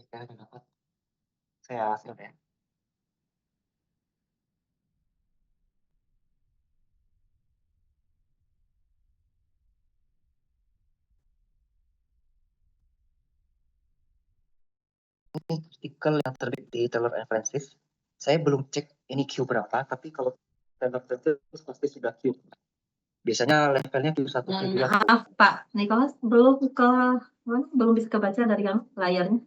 saya udah dapat. Saya siap ya. Ini artikel yang terbit di Taylor and Francis. Saya belum cek ini Q berapa, tapi kalau Taylor Francis pasti sudah Q. Biasanya levelnya Q1, Q2. Maaf Pak Nicholas, belum bisa kebaca dari layarnya.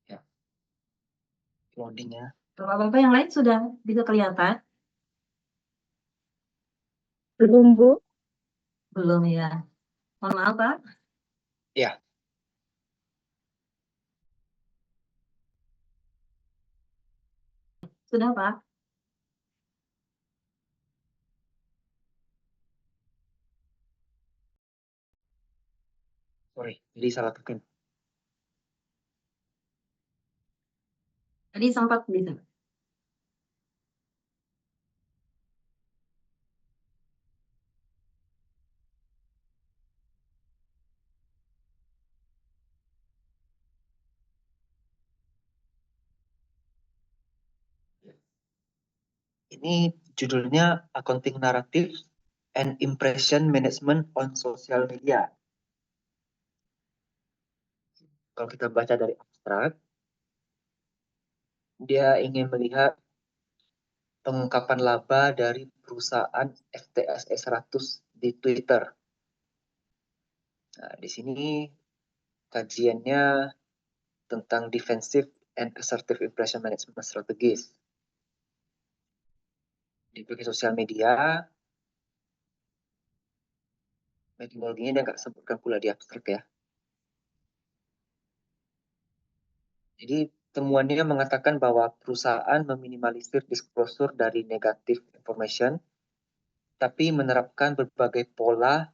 Ya. Loadingnya. Bapak-bapak yang lain sudah bisa kelihatan? Belum, Bu. Belum ya. Mohon maaf Pak. Ya. Sudah Pak. Sorry, jadi salah tekan. Tadi sempat bisa. Ini judulnya Accounting Narrative and Impression Management on Social Media. Kalau kita baca dari abstrak, dia ingin melihat pengungkapan laba dari perusahaan FTSE 100 di Twitter. Nah, di sini kajiannya tentang defensive and assertive impression management strategies. Di bagian sosial media, metodologinya dia nggak sebutkan pula di abstrak ya. Jadi temuannya mengatakan bahwa perusahaan meminimalisir disclosure dari negative information, tapi menerapkan berbagai pola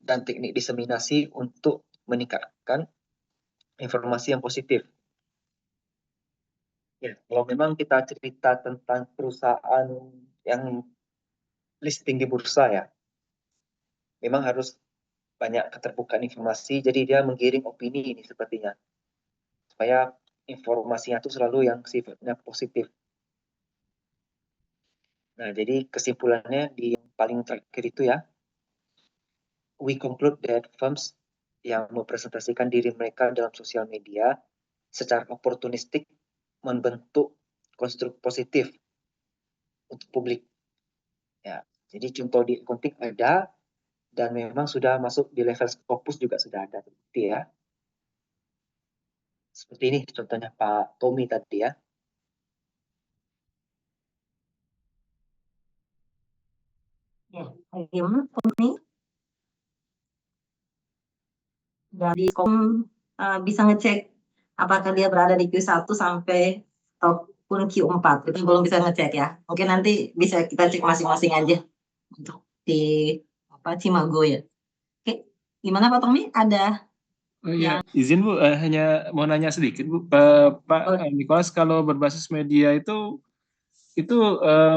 dan teknik diseminasi untuk meningkatkan informasi yang positif. Ya, kalau memang kita cerita tentang perusahaan yang listing di bursa ya, memang harus banyak keterbukaan informasi, jadi dia menggiring opini ini sepertinya, supaya informasinya itu selalu yang sifatnya positif. Nah, jadi kesimpulannya di yang paling terakhir itu ya, we conclude that firms yang mempresentasikan diri mereka dalam sosial media secara oportunistik membentuk konstruk positif untuk publik. Ya, jadi contoh di accounting ada, dan memang sudah masuk di level Scopus juga sudah ada terbukti ya. Seperti ini contohnya Pak Tommy tadi ya. Ya, gimana Tommy? Dari bisa ngecek apakah dia berada di Q1 sampai ataupun Q4. Kita belum bisa ngecek ya. Mungkin nanti bisa kita cek masing-masing aja untuk di Cimago ya. Oke, gimana Pak Tommy? Ada Oh iya, izin Bu, hanya mau nanya sedikit Bu, Pak Nicholas, kalau berbasis media itu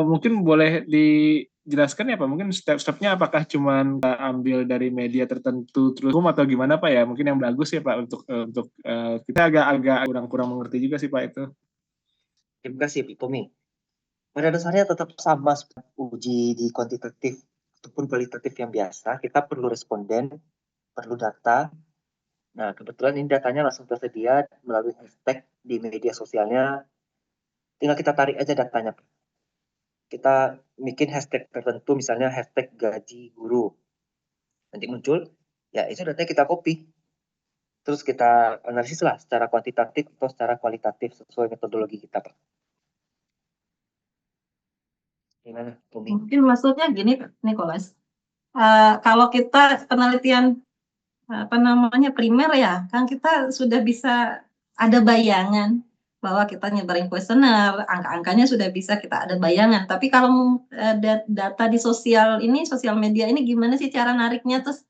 mungkin boleh dijelaskan ya Pak, mungkin step-stepnya apakah cuma ambil dari media tertentu terus atau gimana Pak ya, mungkin yang bagus ya Pak untuk kita agak kurang mengerti juga sih Pak itu. Terima kasih Pak Tommy. Pada dasarnya tetap sama seperti uji di kuantitatif ataupun kualitatif yang biasa, kita perlu responden, perlu data. Nah, kebetulan ini datanya langsung tersedia melalui hashtag di media sosialnya. Tinggal kita tarik aja datanya. Kita bikin hashtag tertentu, misalnya hashtag gaji guru. Nanti muncul, ya itu datanya kita copy. Terus kita analisis lah secara kuantitatif atau secara kualitatif sesuai metodologi kita, Pak. Gimana, Tommy? Mungkin maksudnya gini, Nicholas. Kalau kita penelitian primer ya, kan kita sudah bisa ada bayangan bahwa kita nyebarin kuesioner, angka-angkanya sudah bisa kita ada bayangan. Tapi kalau data di sosial media ini gimana sih cara nariknya? Terus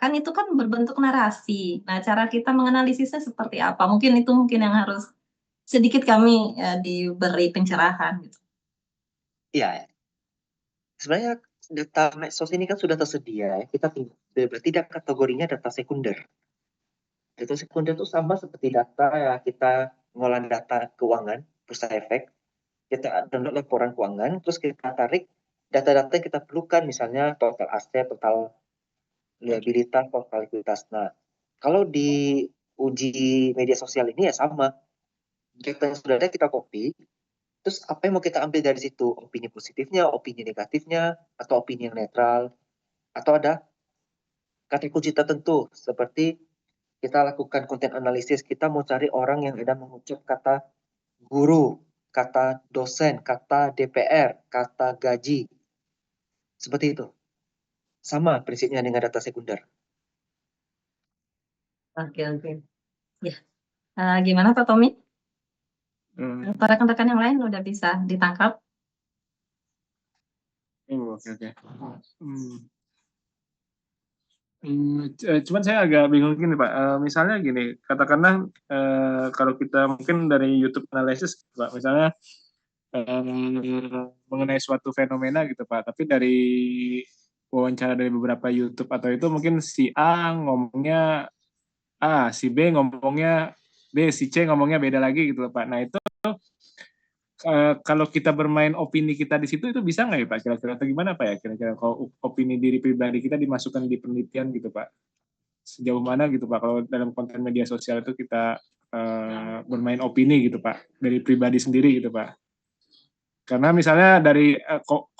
kan itu kan berbentuk narasi. Nah, cara kita menganalisisnya seperti apa? Mungkin yang harus sedikit kami diberi pencerahan gitu. Iya, sebenarnya data medsos ini kan sudah tersedia ya. Kita tidak kategorinya data sekunder. Data sekunder itu sama seperti data ya, kita ngolah data keuangan, Bursa Efek, kita download laporan keuangan, terus kita tarik data-data yang kita perlukan, misalnya total aset, total liabilitas, total likuiditas. Nah, kalau di uji media sosial ini ya sama, data yang sudah ada kita copy, terus apa yang mau kita ambil dari situ, opini positifnya, opini negatifnya, atau opini yang netral, atau ada kata kunci tertentu, seperti kita lakukan konten analisis, kita mau cari orang yang ada mengucap kata guru, kata dosen, kata DPR, kata gaji, seperti itu. Sama prinsipnya dengan data sekunder. Oke. Ya. Gimana Pak Tommy? Atau rekan-rekan yang lain udah bisa ditangkap? Oke. Cuman saya agak bingung gini Pak, misalnya gini, katakanlah kalau kita mungkin dari YouTube Analysis Pak, misalnya mengenai suatu fenomena gitu Pak, tapi dari wawancara dari beberapa YouTube atau itu mungkin si A ngomongnya A, si B ngomongnya B, si C ngomongnya beda lagi gitu Pak. Nah itu kalau kita bermain opini kita di situ itu bisa nggak ya Pak? Kira-kira atau gimana Pak ya? Kira-kira kalau opini diri pribadi kita dimasukkan di penelitian gitu Pak? Sejauh mana gitu Pak? Kalau dalam konten media sosial itu kita bermain opini gitu Pak, dari pribadi sendiri gitu Pak. Karena misalnya dari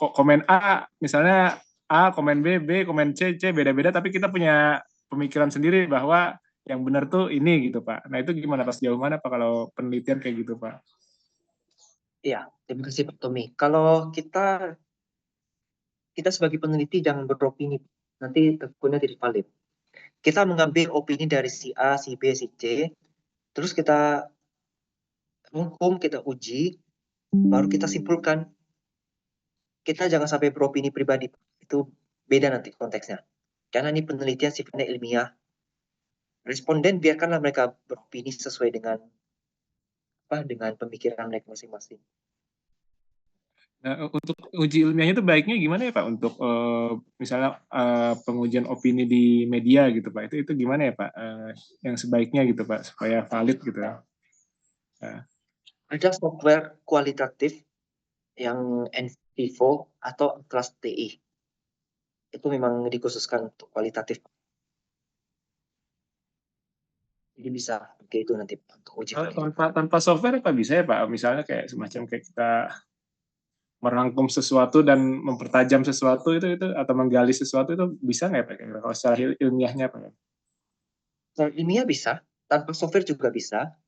komen A, misalnya A, komen B, B, komen C, C beda-beda, tapi kita punya pemikiran sendiri bahwa yang benar tuh ini gitu Pak. Nah itu gimana Pak? Sejauh mana Pak kalau penelitian kayak gitu Pak? Iya, terima kasih Pak Tommy. Kalau kita sebagai peneliti jangan beropini, nanti tentunya tidak valid. Kita mengambil opini dari si A, si B, si C, terus kita rangkum, kita uji, baru kita simpulkan. Kita jangan sampai beropini pribadi, itu beda nanti konteksnya. Karena ini penelitian sifatnya ilmiah. Responden biarkanlah mereka beropini sesuai dengan pemikiran mereka masing-masing. Nah, untuk uji ilmiahnya itu baiknya gimana ya Pak? Untuk misalnya pengujian opini di media gitu Pak, itu gimana ya Pak? Yang sebaiknya gitu Pak, supaya valid gitu ya. Ada software kualitatif yang NVivo atau Atlas TI. Itu memang dikhususkan untuk kualitatif. Jadi bisa pakai itu nanti untuk uji valid. Tanpa software apa bisa ya Pak? Misalnya kayak semacam kayak kita merangkum sesuatu dan mempertajam sesuatu itu atau menggali sesuatu itu bisa nggak ya Pak? Kalau secara ilmiahnya Pak? Secara ilmiah bisa, tanpa software juga bisa.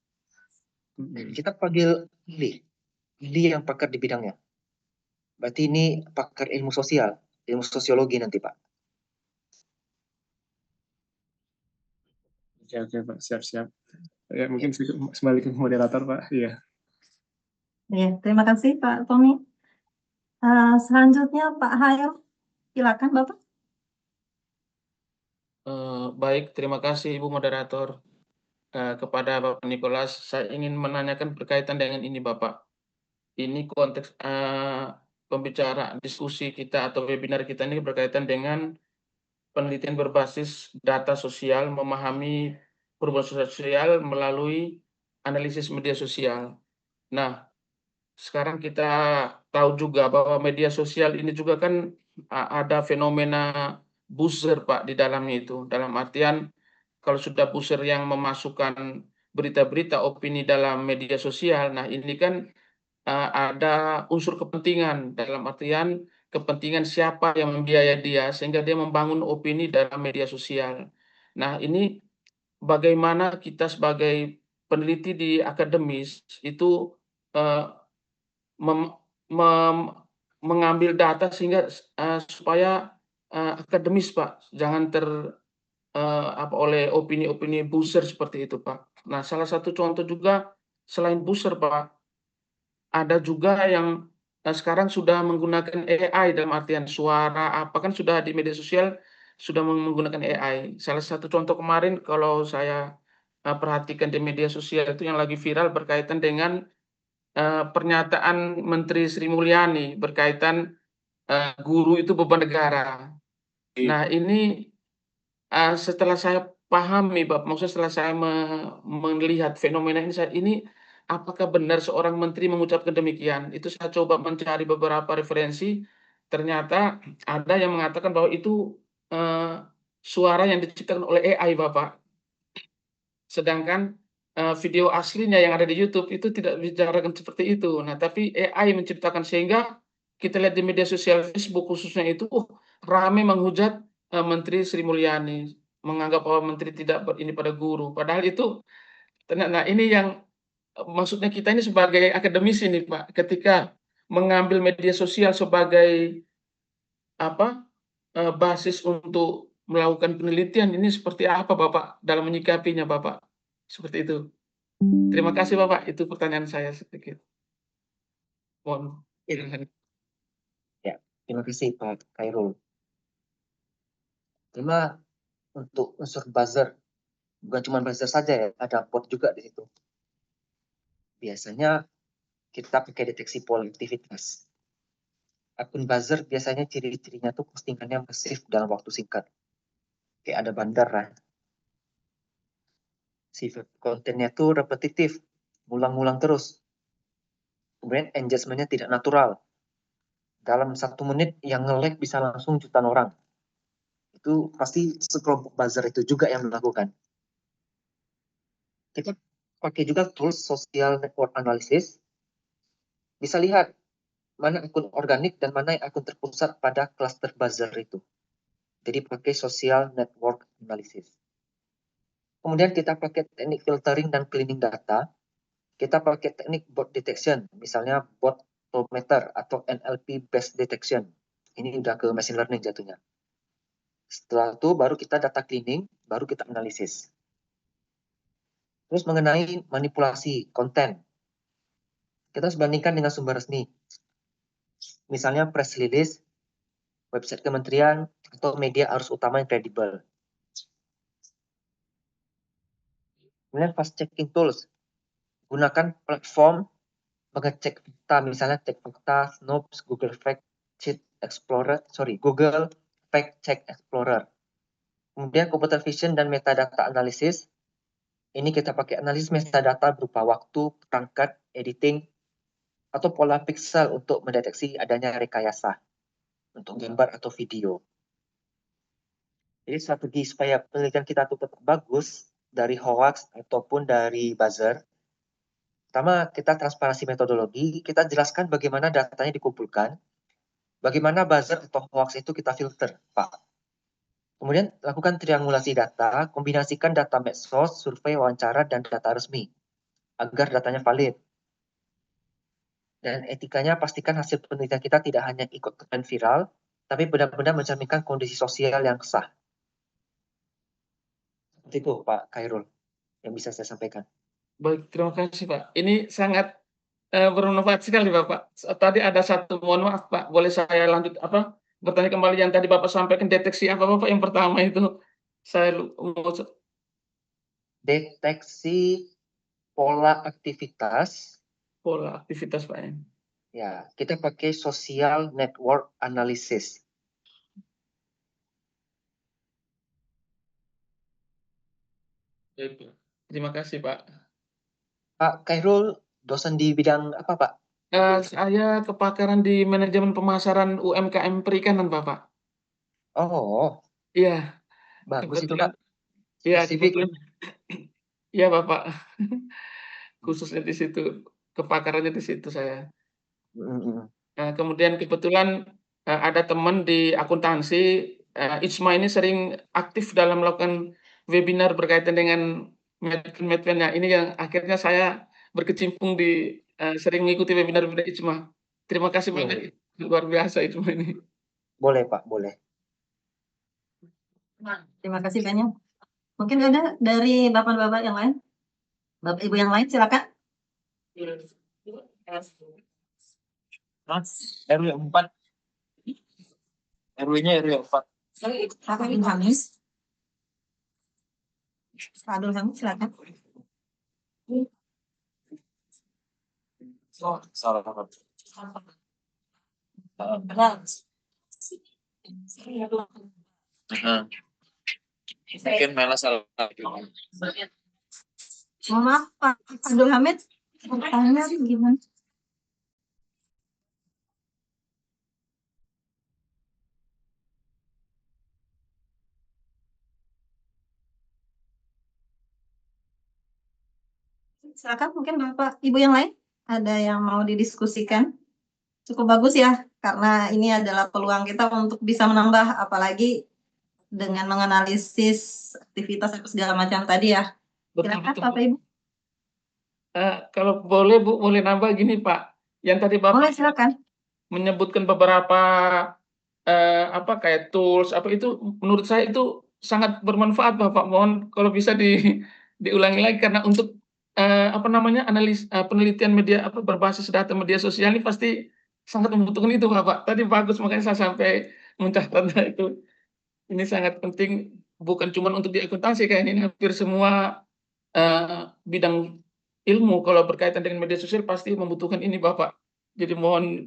Kita panggil ahli yang pakar di bidangnya. Berarti ini pakar ilmu sosial, ilmu sosiologi nanti Pak. Oke Pak, siap. Ya mungkin kembali ke moderator Pak. Iya. Ya, terima kasih Pak Tommy. Selanjutnya Pak Hayam, silakan Bapak. Baik, terima kasih Ibu Moderator. Kepada Bapak Nicholas, saya ingin menanyakan berkaitan dengan ini Bapak. Ini konteks pembicaraan diskusi kita atau webinar kita ini berkaitan dengan penelitian berbasis data sosial, memahami perubahan sosial melalui analisis media sosial. Nah, sekarang kita tahu juga bahwa media sosial ini juga kan ada fenomena buzzer Pak di dalamnya itu. Dalam artian kalau sudah buzzer yang memasukkan berita-berita opini dalam media sosial, nah ini kan ada unsur kepentingan, dalam artian kepentingan siapa yang membiayai dia sehingga dia membangun opini dalam media sosial. Nah, ini bagaimana kita sebagai peneliti di akademis itu mengambil data sehingga supaya akademis Pak, jangan oleh opini-opini buzzer seperti itu Pak. Nah, salah satu contoh juga selain buzzer Pak, ada juga yang sekarang sudah menggunakan AI dalam artian suara apa kan sudah di media sosial sudah menggunakan AI. Salah satu contoh kemarin kalau saya perhatikan di media sosial itu yang lagi viral berkaitan dengan pernyataan Menteri Sri Mulyani berkaitan guru itu beban negara. Nah ini setelah saya pahami, Bapak. Maksudnya setelah saya melihat fenomena ini apakah benar seorang menteri mengucapkan demikian? Itu saya coba mencari beberapa referensi, ternyata ada yang mengatakan bahwa itu, suara yang diciptakan oleh AI, Bapak. Sedangkan, video aslinya yang ada di YouTube itu tidak bicarakan seperti itu. Nah, tapi AI menciptakan sehingga kita lihat di media sosial Facebook khususnya itu, rame menghujat, Menteri Sri Mulyani, menganggap bahwa menteri tidak ini pada guru. Padahal itu nah ini yang, maksudnya kita ini sebagai akademisi nih Pak, ketika mengambil media sosial sebagai apa, basis untuk melakukan penelitian, ini seperti apa Bapak dalam menyikapinya Bapak? Seperti itu. Terima kasih Bapak, itu pertanyaan saya sedikit. Mohon Ya, terima kasih Pak Khairul. Terima untuk unsur buzzer, bukan cuma buzzer saja ya, ada bot juga di situ. Biasanya kita pakai deteksi pola aktivitas. Akun buzzer biasanya ciri-cirinya tuh postingannya masif dalam waktu singkat. Kayak ada bandar lah. Sifat kontennya tuh repetitif, ngulang-ngulang terus. Kemudian engagement-nya tidak natural. Dalam 1 menit yang nge-like bisa langsung jutaan orang. Itu pasti sekelompok buzzer itu juga yang melakukan. Kita pakai juga tools social network analysis. Bisa lihat mana akun organik dan mana yang akun terpusat pada cluster buzzer itu. Jadi pakai social network analysis. Kemudian kita pakai teknik filtering dan cleaning data. Kita pakai teknik bot detection, misalnya bot meter atau NLP based detection. Ini udah ke machine learning jatuhnya. Setelah itu baru kita data cleaning, baru kita analisis. Terus mengenai manipulasi konten. Kita harus bandingkan dengan sumber resmi. Misalnya press release, website kementerian, atau media arus utama yang kredibel. Kemudian fast checking tools. Gunakan platform mengecek fakta, misalnya cek fakta, Snopes, Google Fact Check Explorer, Google Fact Check Explorer. Kemudian computer vision dan metadata analysis. Ini kita pakai analisis metadata berupa waktu, perangkat, editing, atau pola pixel untuk mendeteksi adanya rekayasa untuk gambar atau video. Jadi strategi supaya penelitian kita itu tetap bagus dari hoax ataupun dari buzzer. Pertama, kita transparansi metodologi, kita jelaskan bagaimana datanya dikumpulkan, bagaimana buzzer atau hoax itu kita filter, Pak. Kemudian lakukan triangulasi data, kombinasikan data medsos, survei, wawancara, dan data resmi agar datanya valid. Dan etikanya pastikan hasil penelitian kita tidak hanya ikut tren viral, tapi benar-benar mencerminkan kondisi sosial yang sah. Seperti itu Pak Khairul yang bisa saya sampaikan. Baik, terima kasih Pak. Ini sangat, bermanfaat sekali Bapak. Tadi ada satu, mohon maaf Pak, boleh saya lanjut bertanya kembali yang tadi Bapak sampaikan deteksi apa Bapak yang pertama itu? Saya mau Deteksi pola aktivitas. pola aktivitas Pak ya. Ya, kita pakai social network analysis. Baik, Pak. Terima kasih Pak. Pak Khairul, dosen di bidang apa Pak? Saya kepakaran di manajemen pemasaran UMKM perikanan Bapak. Oh, Iya, bagus itu kebetulan Pak. iya Spesifik. kebetulan iya Bapak. Khususnya di situ, kepakarannya di situ saya. Kemudian kebetulan, ada teman di akuntansi, Ijma ini sering aktif dalam melakukan webinar berkaitan dengan medpen. Nah, ini yang akhirnya saya berkecimpung di sering mengikuti webinar-webinar Ijma. Terima kasih banyak, luar biasa Ijma ini. Boleh Pak, boleh. Terima kasih banyak. Mungkin ada dari bapak-bapak yang lain? Bapak Ibu yang lain silakan. RW 4. RW-nya RW 4. Pak Abdul Hamis. Pak Abdul Hamis silakan. Salah. Mungkin malah salah. Mohon maaf Pak Abdul Hamid, pertanyaan gimana? Silakan mungkin Bapak Ibu yang lain ada yang mau didiskusikan. Cukup bagus ya, karena ini adalah peluang kita untuk bisa menambah, apalagi dengan menganalisis aktivitas apa segala macam tadi ya. Betul, Silakan betul, Bapak Bu. Ibu. Kalau boleh Bu, boleh nambah gini Pak. Yang tadi Bapak Boleh silakan. menyebutkan beberapa kayak tools itu menurut saya itu sangat bermanfaat Bapak. Mohon kalau bisa diulangi lagi karena untuk penelitian media berbasis data media sosial ini pasti sangat membutuhkan itu Bapak. Tadi bagus makanya saya sampai mencatat itu. Ini sangat penting bukan cuma untuk di akuntansi kayaknya ini hampir semua bidang ilmu kalau berkaitan dengan media sosial pasti membutuhkan ini Bapak. Jadi mohon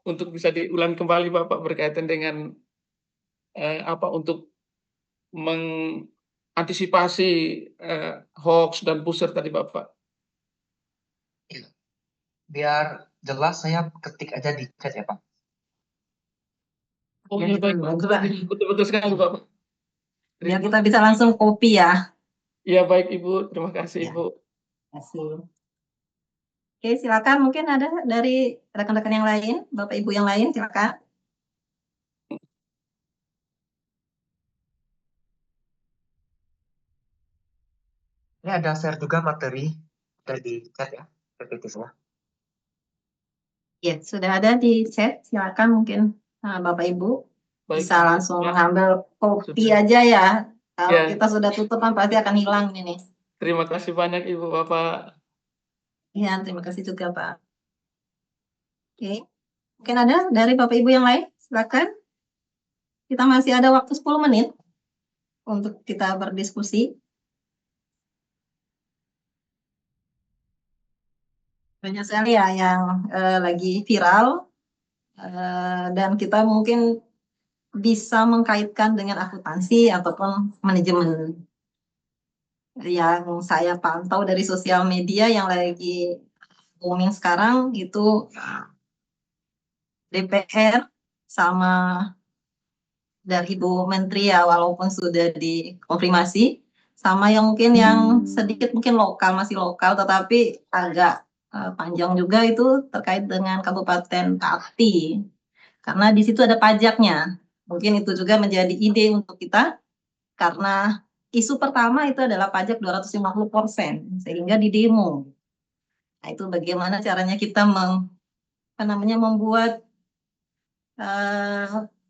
untuk bisa diulang kembali Bapak berkaitan dengan untuk mengantisipasi hoax dan buzzer tadi Bapak. Biar jelas saya ketik aja di chat ya Pak. Oh Ya, iya baik bagus, Pak. Pak. Betul sekali Bapak. Biar kita bisa langsung copy ya. Iya baik Ibu, terima kasih Ya. Ibu. Terima kasih. Oke, silakan mungkin ada dari rekan-rekan yang lain, Bapak Ibu yang lain, silakan. Ini ada share juga materi dari chat ya, PPT-nya. Ya, sudah ada di chat, silakan mungkin Bapak Ibu Baik, bisa Ibu. langsung Ya. mengambil copy Sudah. aja ya. Kalau Ya. kita sudah tutup kan pasti akan hilang ini. Terima kasih banyak Ibu Bapak. Iya, terima kasih juga Pak. Oke, mungkin ada dari Bapak Ibu yang lain, silakan. Kita masih ada waktu 10 menit untuk kita berdiskusi. Banyak sekali ya yang lagi viral dan kita mungkin bisa mengkaitkan dengan akuntansi ataupun manajemen. Yang saya pantau dari sosial media yang lagi booming sekarang itu DPR sama dari Ibu Menteri ya, walaupun sudah dikonfirmasi, sama yang mungkin yang sedikit mungkin lokal, masih lokal, tetapi agak panjang juga itu terkait dengan Kabupaten Pati. Karena di situ ada pajaknya. Mungkin itu juga menjadi ide untuk kita, karena isu pertama itu adalah pajak 250%, sehingga di demo. Nah, itu bagaimana caranya kita membuat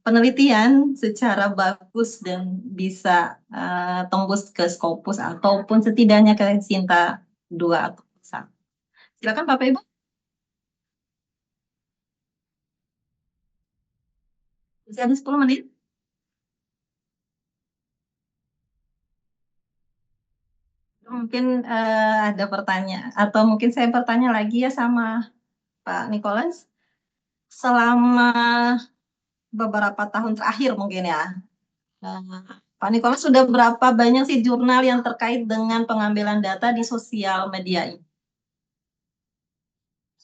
penelitian secara bagus dan bisa tembus ke Scopus ataupun setidaknya ke Sinta 2 atau 1. Silakan Bapak Ibu. Masih ada 10 menit. Mungkin ada pertanyaan atau mungkin saya bertanya lagi ya sama Pak Nicholas. Selama beberapa tahun terakhir mungkin ya, Pak Nicholas sudah berapa banyak sih jurnal yang terkait dengan pengambilan data di sosial media ini?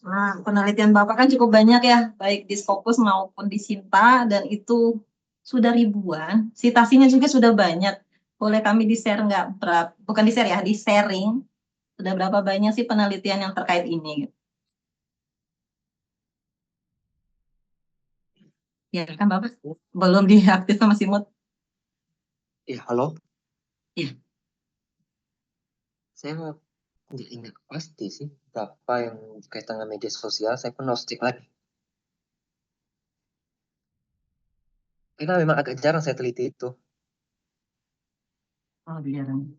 Nah, penelitian Bapak kan cukup banyak ya, baik di Scopus maupun di Sinta, dan itu sudah ribuan. Citasinya juga sudah banyak. Boleh kami di-share nggak? Bukan di-share ya, di-sharing. Sudah berapa banyak sih penelitian yang terkait ini? Ya kan Bapak? Belum diaktifkan masih mute. Iya, halo? Iya. Saya nggak ingat pasti sih berapa yang berkaitan dengan media sosial, saya pun harus cek lagi. Karena memang agak jarang saya teliti itu. Oh, jarang.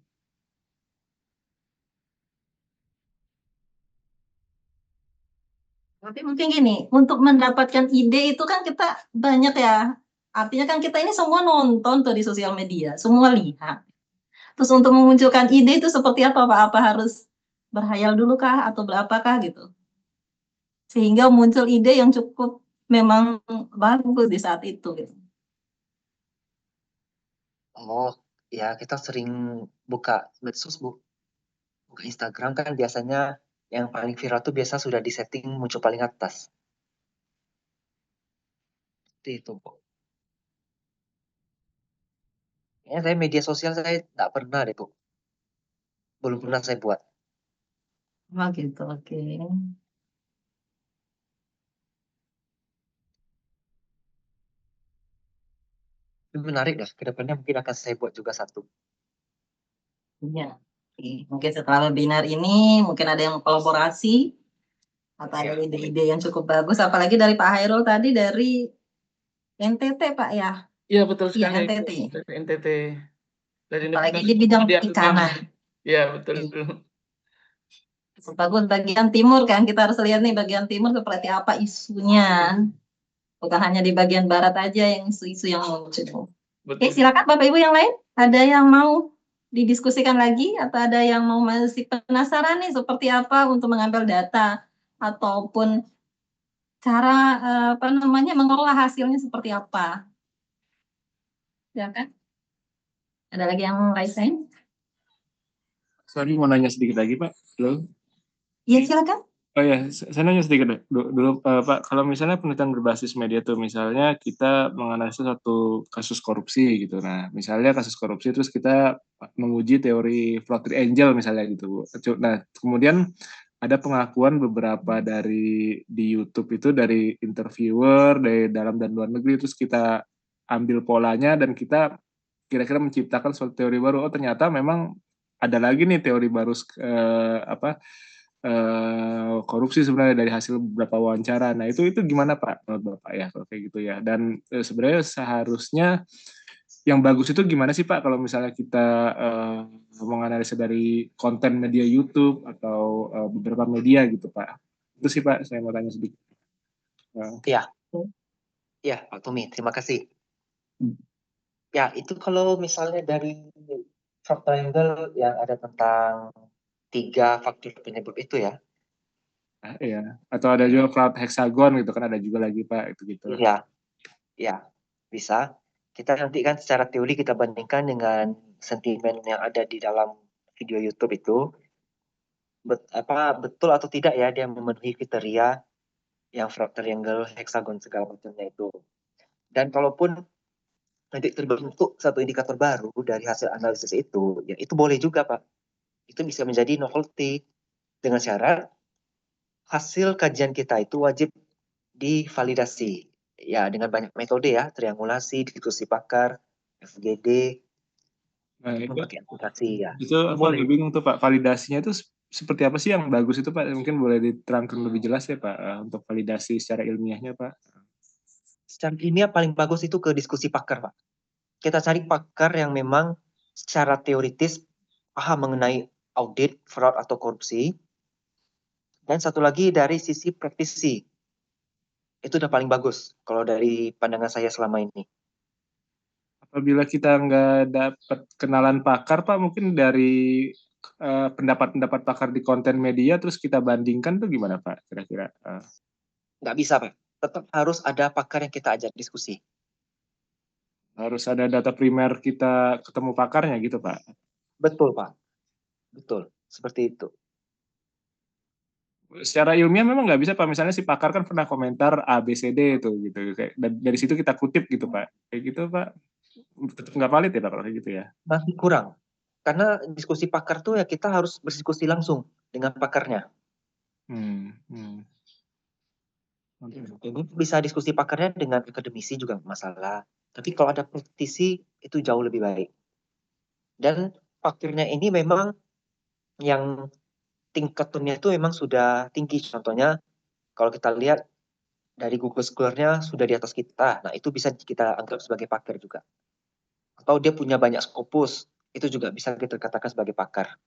Tapi mungkin gini, untuk mendapatkan ide itu kan kita banyak ya. Artinya kan kita ini semua nonton tuh di sosial media, semua lihat. Terus untuk memunculkan ide itu seperti apa Pak? Apa harus berhayal dulu kah atau berapakah gitu? Sehingga muncul ide yang cukup memang bagus di saat itu gitu. Oh, ya kita sering buka medsos, Bu. Buka Instagram kan biasanya yang paling viral tuh biasa sudah di-setting muncul paling atas. Seperti itu, Bu. Kayaknya saya media sosial saya nggak pernah deh, Bu. Belum pernah saya buat. Oh gitu, oke. Itu menarik dah. Kedepannya mungkin akan saya buat juga satu. Iya. Oke. Mungkin setelah webinar ini mungkin ada yang kolaborasi atau ada Iya. ide-ide yang cukup bagus, apalagi dari Pak Hairul tadi dari NTT Pak ya. Iya betul Iya sekali. NTT. Dari NTT, dari Apalagi Universitas di bidang Muhammadiyah Tuban. perikanan. Iya betul Iya. itu. Bagus bagian timur kan, kita harus lihat nih bagian timur seperti apa isunya. Bukan hanya di bagian barat aja yang isu-isu yang muncul. Oke, Betul. silakan Bapak Ibu yang lain. Ada yang mau didiskusikan lagi atau ada yang mau masih penasaran nih seperti apa untuk mengambil data ataupun cara apa namanya mengolah hasilnya seperti apa? Silakan. Ada lagi yang mau raise hand? Sorry, mau nanya sedikit lagi, Pak. Halo? Iya, silakan. Oh ya, saya nanya sedikit dulu, Pak. Kalau misalnya penelitian berbasis media tuh, misalnya kita menganalisis satu kasus korupsi gitu. Nah, misalnya kasus korupsi terus kita menguji teori floating angel misalnya gitu, Bu. Nah, kemudian ada pengakuan beberapa dari di YouTube itu dari interviewer dari dalam dan luar negeri, terus kita ambil polanya dan kita kira-kira menciptakan suatu teori baru. Oh, ternyata memang ada lagi nih teori baru korupsi sebenarnya dari hasil beberapa wawancara. Nah, itu gimana Pak menurut Bapak ya kalau kayak gitu ya? Dan sebenarnya seharusnya yang bagus itu gimana sih Pak kalau misalnya kita menganalisa dari konten media YouTube atau beberapa media gitu Pak? Itu sih Pak, saya mau tanya sedikit. Iya, iya Pak Tumi, terima kasih. Ya, itu kalau misalnya dari frog triangle yang ada tentang 3 faktor penyebab itu ya. Iya, atau ada juga cloud hexagon gitu kan ada juga lagi Pak itu gitu. Iya, ya bisa. Kita nanti kan secara teori kita bandingkan dengan sentimen yang ada di dalam video YouTube itu, betul atau tidak ya dia memenuhi kriteria yang frog triangle, hexagon segala macamnya itu. Dan kalaupun nanti terbentuk satu indikator baru dari hasil analisis itu, ya itu boleh juga Pak. Itu bisa menjadi novelty dengan syarat hasil kajian kita itu wajib divalidasi. Ya dengan banyak metode ya, triangulasi, diskusi pakar, FGD, Nah, ataupun pakai aplikasi ya. itu aku Boleh. agak bingung tuh Pak, validasinya itu seperti apa sih yang bagus itu Pak? Mungkin boleh diterangkan lebih jelas ya Pak untuk validasi secara ilmiahnya Pak. Secara ilmiah paling bagus itu ke diskusi pakar, Pak. Kita cari pakar yang memang secara teoritis paham mengenai audit, fraud, atau korupsi. Dan satu lagi dari sisi praktisi. Itu udah paling bagus kalau dari pandangan saya selama ini. Apabila kita nggak dapat kenalan pakar Pak, mungkin dari pendapat-pendapat pakar di konten media terus kita bandingkan tuh gimana Pak kira-kira? Nggak bisa, Pak. Tetap harus ada pakar yang kita ajak diskusi. Harus ada data primer kita ketemu pakarnya gitu Pak. Betul, Pak. Betul. Seperti itu. Secara ilmiah memang nggak bisa Pak. Misalnya si pakar kan pernah komentar A, B, C, D itu gitu. Kayak, dari situ kita kutip gitu Pak. Kayak gitu Pak. Tetap nggak valid ya Pak kalau kayak gitu ya. Masih kurang. Karena diskusi pakar tuh ya kita harus berdiskusi langsung dengan pakarnya. Hmm, hmm. Okay. Ini bisa diskusi pakarnya dengan akademisi juga nggak masalah. Tapi kalau ada praktisi itu jauh lebih baik. Dan faktornya ini memang yang tingkat tone-nya itu memang sudah tinggi. Contohnya kalau kita lihat dari Google Scholar-nya sudah di atas kita. Nah, itu bisa kita anggap sebagai pakar juga. Atau dia punya banyak Scopus, itu juga bisa kita katakan sebagai pakar.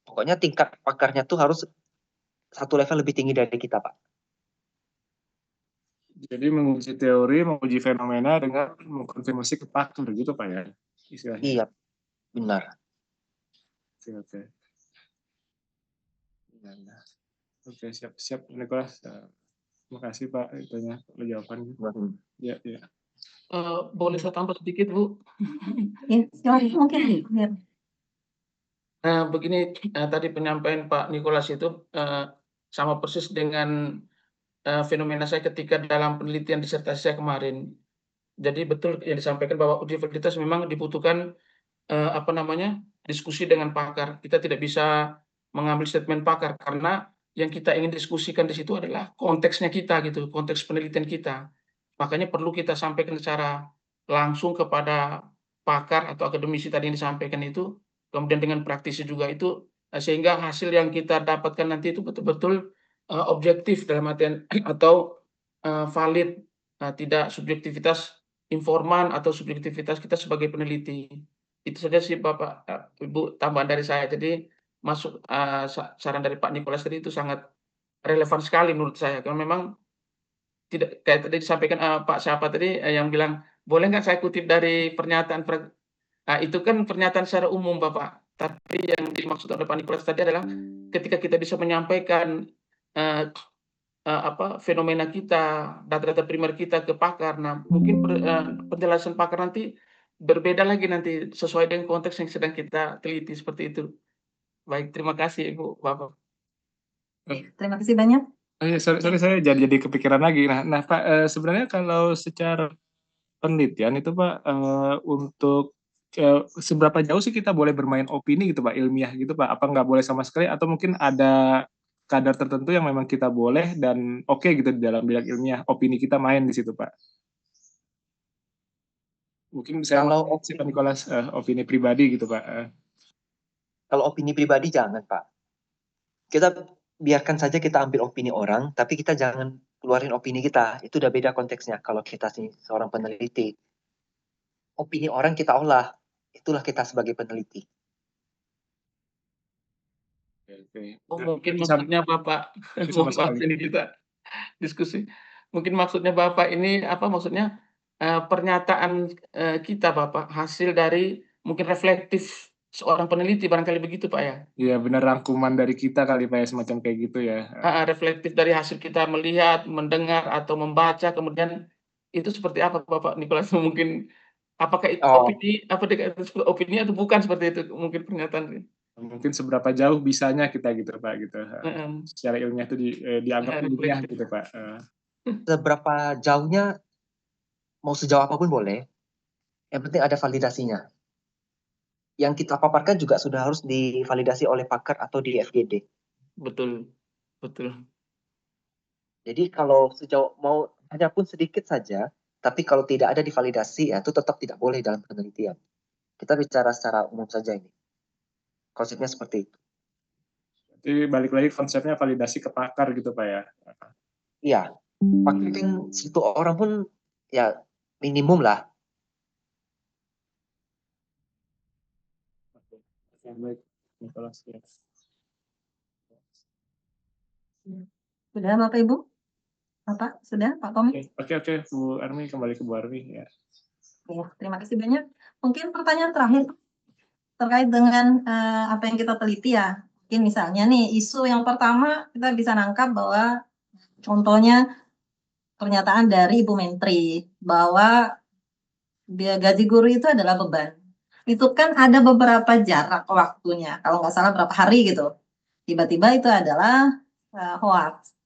Pokoknya tingkat pakarnya tuh harus satu level lebih tinggi dari kita, Pak. Jadi menguji teori, menguji fenomena dengan mengkonfirmasi ke pakar gitu Pak ya istilahnya. Iya, benar. Oke, oke. Oke, siap, siap, Nicholas. Terima kasih Pak, itunya jawabannya. Hmm. Ya, ya. Boleh saya tambah sedikit, Bu? Ya, silakan mungkin. Ya. Begini, tadi penyampaian Pak Nikolas itu sama persis dengan fenomena saya ketika dalam penelitian disertasi saya kemarin. Jadi betul yang disampaikan bahwa uji validitas memang dibutuhkan diskusi dengan pakar. Kita tidak bisa mengambil statement pakar karena yang kita ingin diskusikan di situ adalah konteksnya kita gitu, konteks penelitian kita. Makanya perlu kita sampaikan secara langsung kepada pakar atau akademisi tadi yang disampaikan itu, kemudian dengan praktisi juga itu, sehingga hasil yang kita dapatkan nanti itu betul-betul objektif dalam artian atau valid, tidak subjektivitas informan atau subjektivitas kita sebagai peneliti. Itu saja sih Bapak, Ibu, tambahan dari saya. Jadi masuk saran dari Pak Nikolas tadi itu sangat relevan sekali menurut saya, karena memang tidak kayak tadi disampaikan, Pak siapa tadi, yang bilang, "Boleh nggak saya kutip dari pernyataan itu kan pernyataan secara umum Bapak, tapi yang dimaksud oleh Pak Nikolas tadi adalah ketika kita bisa menyampaikan, eee fenomena kita, data-data primer kita ke pakar. Nah, mungkin penjelasan pakar nanti berbeda lagi nanti sesuai dengan konteks yang sedang kita teliti, seperti itu. Baik, terima kasih Ibu, Bapak. Terima kasih banyak. Oh iya, sorry saya jadi kepikiran lagi. Nah Pak, sebenarnya kalau secara penelitian itu Pak, untuk, seberapa jauh sih kita boleh bermain opini gitu Pak, ilmiah gitu Pak? Apa nggak boleh sama sekali atau mungkin ada kadar tertentu yang memang kita boleh dan oke gitu di dalam bidang ilmiah, opini kita main di situ Pak? Mungkin saya mau Kalau si Pak Nikolas, opini pribadi gitu Pak, kalau opini pribadi jangan, Pak. Kita biarkan saja kita ambil opini orang, tapi kita jangan keluarin opini kita. Itu udah beda konteksnya kalau kita sih seorang peneliti. Opini orang kita olah, itulah kita sebagai peneliti. Oke. Oh, mungkin Berarti sama maksudnya Bapak, sama mohon maaf sekali. ini kita diskusi. Mungkin maksudnya Bapak ini, maksudnya, pernyataan, kita Bapak, hasil dari mungkin reflektif seorang peneliti, barangkali begitu Pak ya? Iya benar, rangkuman dari kita kali Pak ya, semacam kayak gitu ya, Reflektif dari hasil kita melihat, mendengar, atau membaca, kemudian itu seperti apa Bapak Nikolas? Mungkin apakah itu Oh, opini atau bukan seperti itu mungkin pernyataan mungkin seberapa jauh bisanya kita gitu Pak, gitu, heeh, secara ilmiah itu dianggap ilmiah reflektif. gitu Pak, seberapa jauhnya, mau sejauh apapun boleh, yang penting ada validasinya. Yang kita paparkan juga sudah harus divalidasi oleh pakar atau di FGD. Betul betul. Jadi kalau sejauh mau hanya pun sedikit saja, tapi kalau tidak ada divalidasi, ya itu tetap tidak boleh dalam penelitian. Kita bicara secara umum saja ini. Konsepnya seperti itu. jadi balik lagi konsepnya validasi ke pakar gitu Pak ya? Iya, pakar kan satu orang pun ya minimum lah. Oke, baik, Nicholas ya. Sudah Bapak Ibu? Bapak, sudah Pak Tommy? Oke, Bu Armi, kembali ke Bu Armi ya. Ya, terima kasih banyak. Mungkin pertanyaan terakhir terkait dengan apa yang kita teliti ya. Mungkin misalnya nih isu yang pertama kita bisa nangkap bahwa contohnya pernyataan dari Ibu Menteri bahwa gaji guru itu adalah beban. Itu kan ada beberapa jarak waktunya, kalau nggak salah berapa hari gitu. Tiba-tiba itu adalah hoax.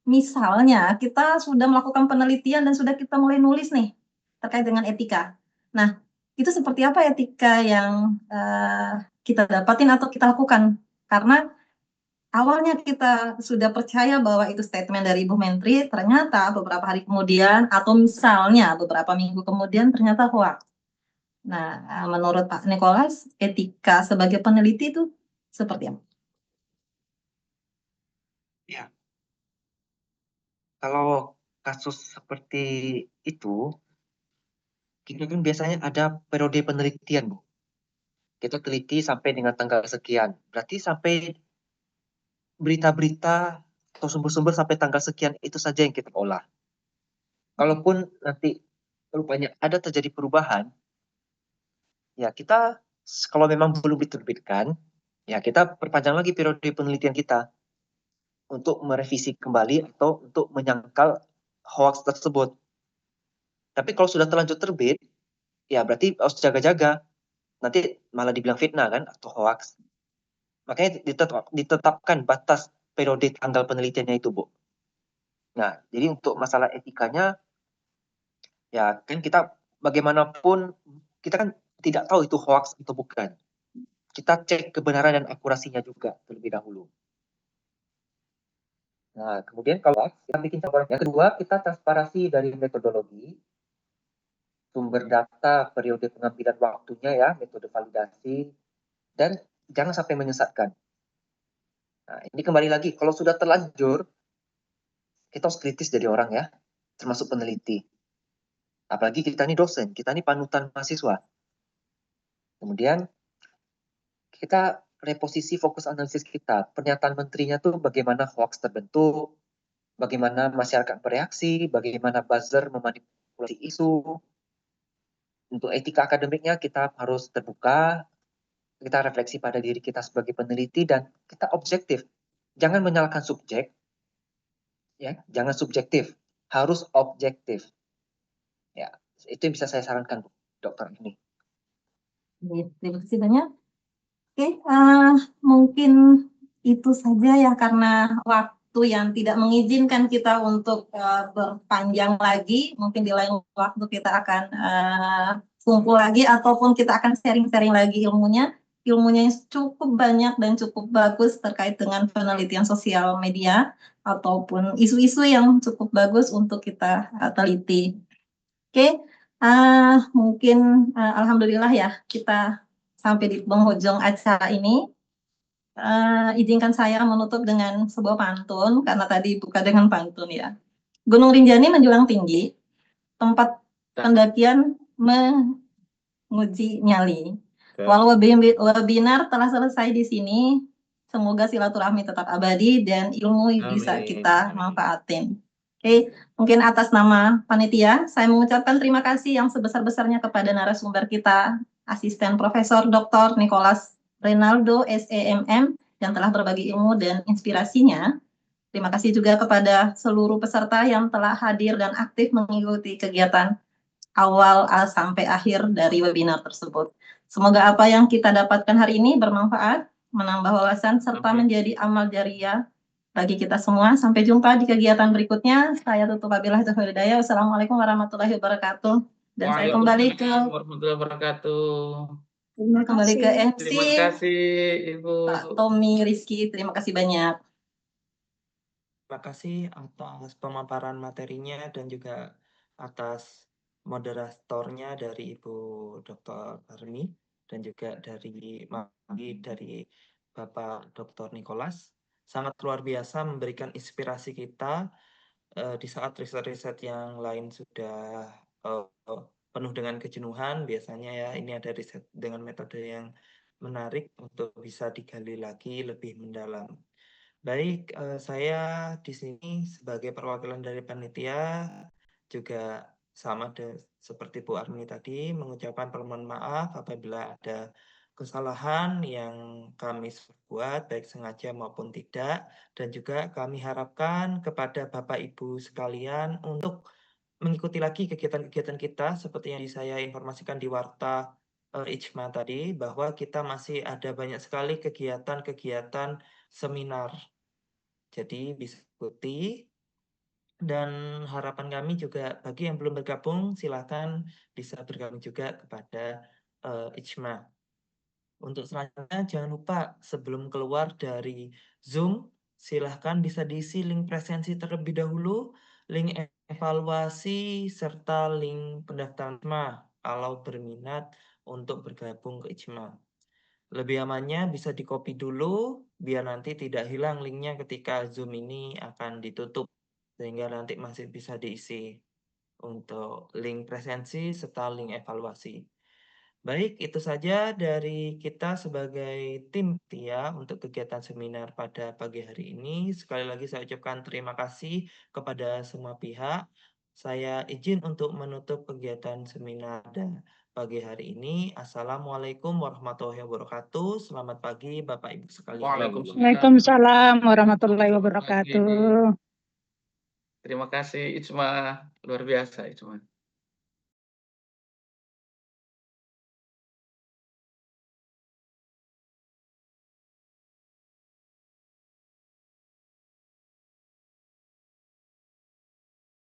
Misalnya kita sudah melakukan penelitian dan sudah kita mulai nulis nih terkait dengan etika. Nah, itu seperti apa etika yang kita dapatin atau kita lakukan? Karena awalnya kita sudah percaya bahwa itu statement dari Ibu Menteri, ternyata beberapa hari kemudian atau misalnya beberapa minggu kemudian ternyata hoax. Nah, menurut Pak Nikolas, etika sebagai peneliti itu seperti apa? Ya, kalau kasus seperti itu, kita kan biasanya ada periode penelitian, Bu. Kita teliti sampai dengan tanggal sekian. Berarti sampai berita-berita atau sumber-sumber sampai tanggal sekian itu saja yang kita olah. Kalaupun nanti rupanya ada terjadi perubahan, ya kita kalau memang belum diterbitkan, ya kita perpanjang lagi periode penelitian kita untuk merevisi kembali atau untuk menyangkal hoax tersebut. Tapi kalau sudah terlanjur terbit, ya berarti harus jaga-jaga. Nanti malah dibilang fitnah kan atau hoax. Makanya ditetapkan batas periode tanggal penelitiannya itu, Bu. Nah, jadi untuk masalah etikanya, ya kan kita bagaimanapun kita kan tidak tahu itu hoax atau bukan. Kita cek kebenaran dan akurasinya juga terlebih dahulu. Nah, kemudian kalau kita bikin laporan yang kedua, kita transparansi dari metodologi, sumber data, periode pengambilan waktunya ya, metode validasi, dan jangan sampai menyesatkan. Nah, ini kembali lagi, kalau sudah terlanjur, kita harus kritis jadi orang ya, termasuk peneliti. Apalagi kita ini dosen, kita ini panutan mahasiswa. Kemudian kita reposisi fokus analisis kita. Pernyataan menterinya tuh bagaimana hoax terbentuk, bagaimana masyarakat bereaksi, bagaimana buzzer memanipulasi isu. Untuk etika akademiknya kita harus terbuka, kita refleksi pada diri kita sebagai peneliti dan kita objektif. Jangan menyalahkan subjek, ya, jangan subjektif, harus objektif. Ya, itu yang bisa saya sarankan, dokter ini. Terima kasih banyak. Oke, mungkin itu saja ya karena waktu yang tidak mengizinkan kita untuk berpanjang lagi. Mungkin di lain waktu kita akan kumpul lagi ataupun kita akan sharing-sharing lagi ilmunya. Ilmunya yang cukup banyak dan cukup bagus terkait dengan penelitian sosial media ataupun isu-isu yang cukup bagus untuk kita teliti. Oke, mungkin alhamdulillah ya kita sampai di penghujung acara ini. Izinkan saya menutup dengan sebuah pantun karena tadi buka dengan pantun ya. Gunung Rinjani menjulang tinggi, tempat pendakian menguji nyali. Walau webinar telah selesai di sini, semoga silaturahmi tetap abadi dan ilmu bisa kita manfaatin. Oke, mungkin atas nama panitia, saya mengucapkan terima kasih yang sebesar-besarnya kepada narasumber kita, Asisten Profesor Dr. Nicholas Renaldo, SEMM, yang telah berbagi ilmu dan inspirasinya. Terima kasih juga kepada seluruh peserta yang telah hadir dan aktif mengikuti kegiatan awal sampai akhir dari webinar tersebut. Semoga apa yang kita dapatkan hari ini bermanfaat, menambah wawasan, serta menjadi amal jariah bagi kita semua. Sampai jumpa di kegiatan berikutnya. Saya tutup wabillahi taufiq wal hidayah. Wassalamualaikum warahmatullahi wabarakatuh. Dan saya kembali ke warahmatullahi wabarakatuh. Kembali ke MC. Terima kasih Ibu Pak Tommy Rizky. Terima kasih banyak. Terima kasih atas pemaparan materinya dan juga atas moderatornya dari Ibu Dr. Armi dan juga dari Bapak Dr. Nicholas. Sangat luar biasa memberikan inspirasi kita di saat riset-riset yang lain sudah penuh dengan kejenuhan. Biasanya ya ini ada riset dengan metode yang menarik untuk bisa digali lagi lebih mendalam. Baik, saya di sini sebagai perwakilan dari panitia juga sama seperti Bu Armi tadi mengucapkan permohonan maaf apabila ada kesalahan yang kami buat baik sengaja maupun tidak, dan juga kami harapkan kepada Bapak Ibu sekalian untuk mengikuti lagi kegiatan-kegiatan kita seperti yang saya informasikan di Warta Ijma tadi, bahwa kita masih ada banyak sekali kegiatan-kegiatan seminar. Jadi bisa ikuti, dan harapan kami juga bagi yang belum bergabung silakan bisa bergabung juga kepada Ijma. Untuk selanjutnya jangan lupa sebelum keluar dari Zoom silahkan bisa diisi link presensi terlebih dahulu, link evaluasi serta link pendaftaran Ijma kalau berminat untuk bergabung ke Ijma. Lebih amannya bisa di-copy dulu, biar nanti tidak hilang linknya ketika Zoom ini akan ditutup, sehingga nanti masih bisa diisi untuk link presensi serta link evaluasi. Baik, itu saja dari kita sebagai tim TIA untuk kegiatan seminar pada pagi hari ini. Sekali lagi saya ucapkan terima kasih kepada semua pihak. Saya izin untuk menutup kegiatan seminar dan pagi hari ini. Assalamualaikum warahmatullahi wabarakatuh. Selamat pagi Bapak Ibu sekalian. Waalaikumsalam warahmatullahi wabarakatuh. Terima kasih Ijma, luar biasa Ijma.